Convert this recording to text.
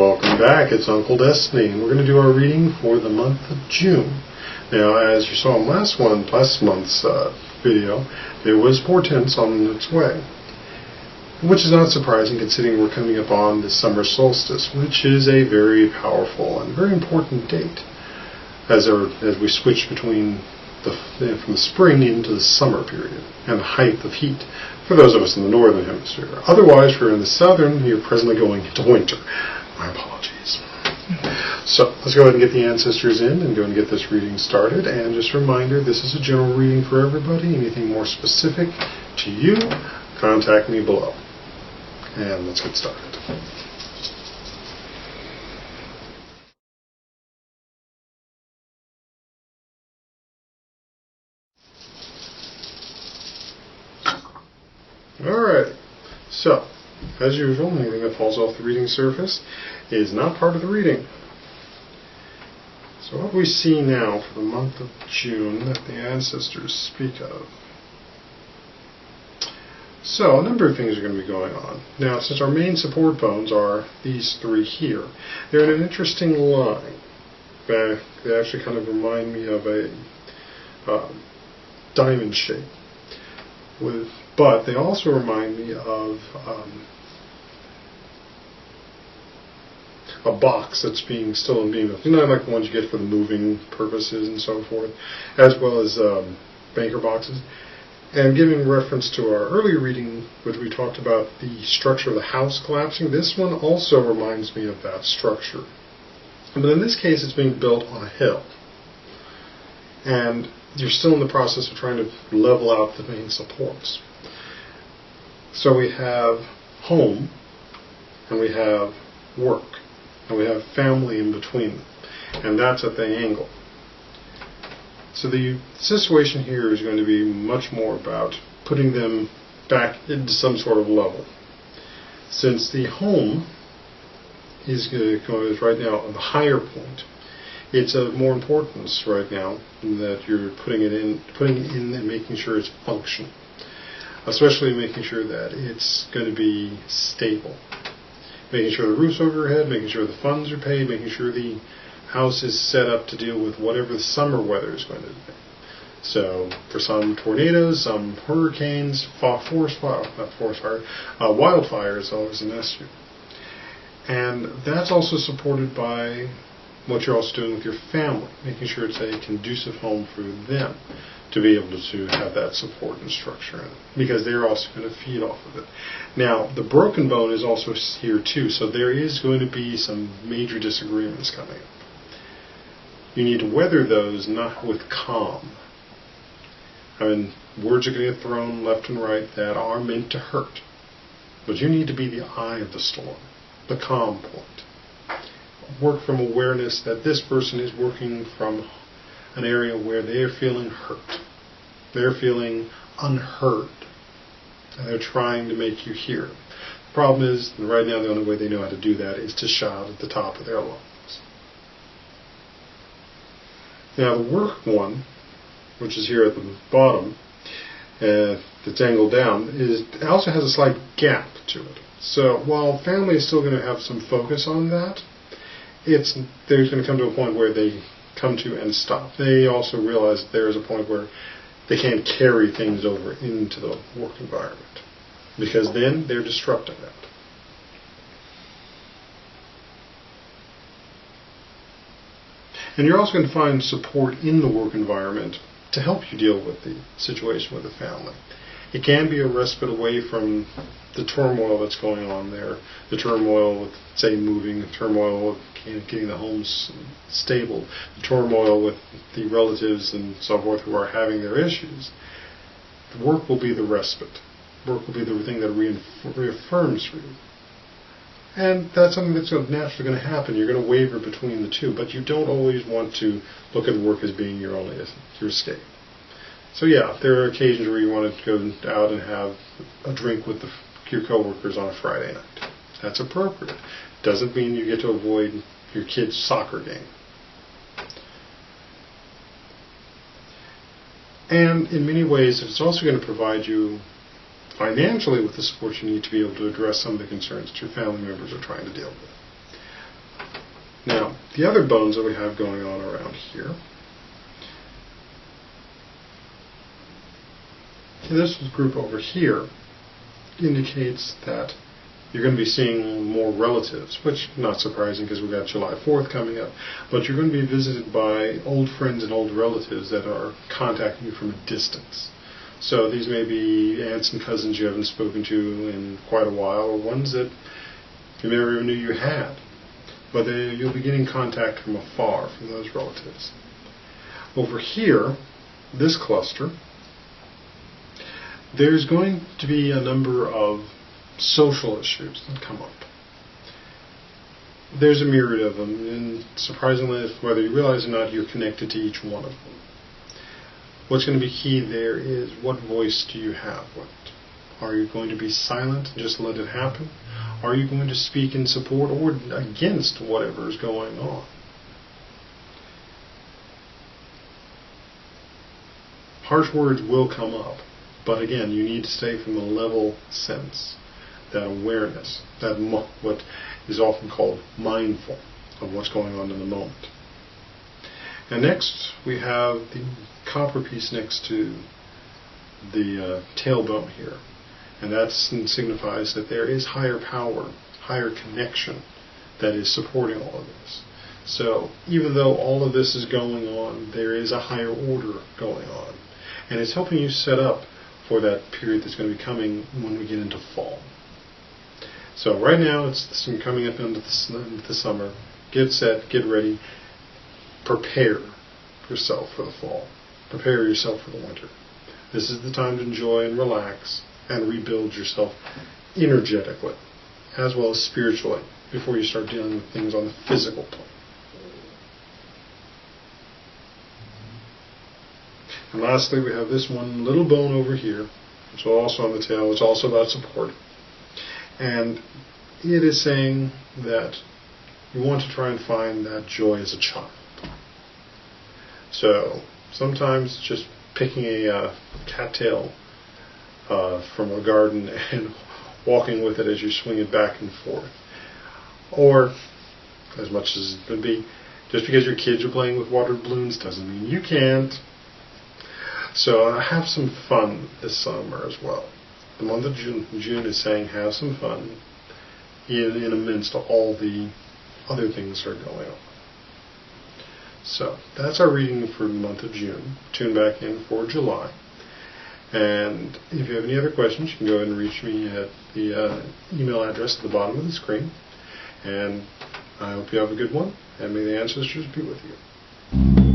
Welcome back. It's Uncle Destiny, and we're going to do our reading for the month of June. Now, as you saw in last month's video, there was portents on its way, which is not surprising considering we're coming up on the summer solstice, which is a very powerful and very important date as we switch between from the spring into the summer period and the height of heat for those of us in the northern hemisphere. Otherwise, if you're in the southern, you're presently going into winter. My apologies. So let's go ahead and get the ancestors in and go and get this reading started. And just a reminder, this is a general reading for everybody. Anything more specific to you, contact me below. And let's get started. Alright, so as usual, anything that falls off the reading surface is not part of the reading. So what we see now for the month of June that the ancestors speak of. So a number of things are going to be going on. Now, since our main support bones are these three here, they're in an interesting line. They actually kind of remind me of a diamond shape. But they also remind me of a box that's still being built. You know, like the ones you get for the moving purposes and so forth, as well as banker boxes. And giving reference to our earlier reading, which we talked about the structure of the house collapsing, this one also reminds me of that structure. But in this case, it's being built on a hill. And you're still in the process of trying to level out the main supports. So we have home, and we have work, and we have family in between them. And that's at the angle. So the situation here is going to be much more about putting them back into some sort of level. Since the home is right now on the higher point, it's of more importance right now that you're putting it in and making sure it's functional. Especially making sure that it's going to be stable. Making sure the roof's over your head, making sure the funds are paid, making sure the house is set up to deal with whatever the summer weather is going to be. So, for some tornadoes, some hurricanes, wildfires is always an issue. And that's also supported by what you're also doing with your family, making sure it's a conducive home for them to be able to have that support and structure in it, because they're also going to feed off of it. Now, the broken bone is also here too, so there is going to be some major disagreements coming up. You need to weather those not with calm. I mean, words are going to get thrown left and right that are meant to hurt, but you need to be the eye of the storm, the calm point. Work from awareness that this person is working from an area where they're feeling hurt. They're feeling unheard. And they're trying to make you hear. The problem is, right now the only way they know how to do that is to shout at the top of their lungs. Now the work one, which is here at the bottom, that's angled down, it also has a slight gap to it. So while family is still going to have some focus on that, there's going to come to a point where they come to and stop. They also realize that there is a point where they can't carry things over into the work environment, because then they're disrupting that. And you're also going to find support in the work environment to help you deal with the situation with the family. It can be a respite away from the turmoil that's going on there, the turmoil with, say, moving, the turmoil with getting the homes stable, the turmoil with the relatives and so forth who are having their issues. The work will be the respite. Work will be the thing that reaffirms for you. And that's something that's naturally going to happen. You're going to waver between the two, but you don't always want to look at work as being your escape. So yeah, there are occasions where you want to go out and have a drink with your coworkers on a Friday night. That's appropriate. Doesn't mean you get to avoid your kid's soccer game. And in many ways, it's also going to provide you financially with the support you need to be able to address some of the concerns that your family members are trying to deal with. Now, the other bones that we have going on around here, this group over here indicates that you're going to be seeing more relatives, which is not surprising because we've got July 4th coming up, but you're going to be visited by old friends and old relatives that are contacting you from a distance. So these may be aunts and cousins you haven't spoken to in quite a while, or ones that you never even knew you had. But you'll be getting contact from afar from those relatives. Over here, this cluster, there's going to be a number of social issues that come up. There's a myriad of them, and surprisingly, whether you realize or not, you're connected to each one of them. What's going to be key there is, what voice do you have with it? Are you going to be silent and just let it happen? Are you going to speak in support or against whatever is going on? Harsh words will come up, but again, you need to stay from the level sense, that awareness, that what is often called mindful of what's going on in the moment. And next, we have the copper piece next to the tailbone here. And that signifies that there is higher power, higher connection that is supporting all of this. So even though all of this is going on, there is a higher order going on. And it's helping you set up for that period that's going to be coming when we get into fall. So right now, it's coming up into the summer. Get set, get ready. Prepare yourself for the fall. Prepare yourself for the winter. This is the time to enjoy and relax and rebuild yourself energetically as well as spiritually before you start dealing with things on the physical plane. And lastly, we have this one little bone over here, which is also on the tail. It's also about support. And it is saying that you want to try and find that joy as a child. So sometimes just picking a cattail from a garden and walking with it as you swing it back and forth. Or, as much as it could be, just because your kids are playing with water balloons doesn't mean you can't. So have some fun this summer as well. The month of June is saying have some fun in amidst all the other things that are going on. So that's our reading for the month of June. Tune back in for July. And if you have any other questions, you can go ahead and reach me at the email address at the bottom of the screen. And I hope you have a good one, and may the ancestors be with you.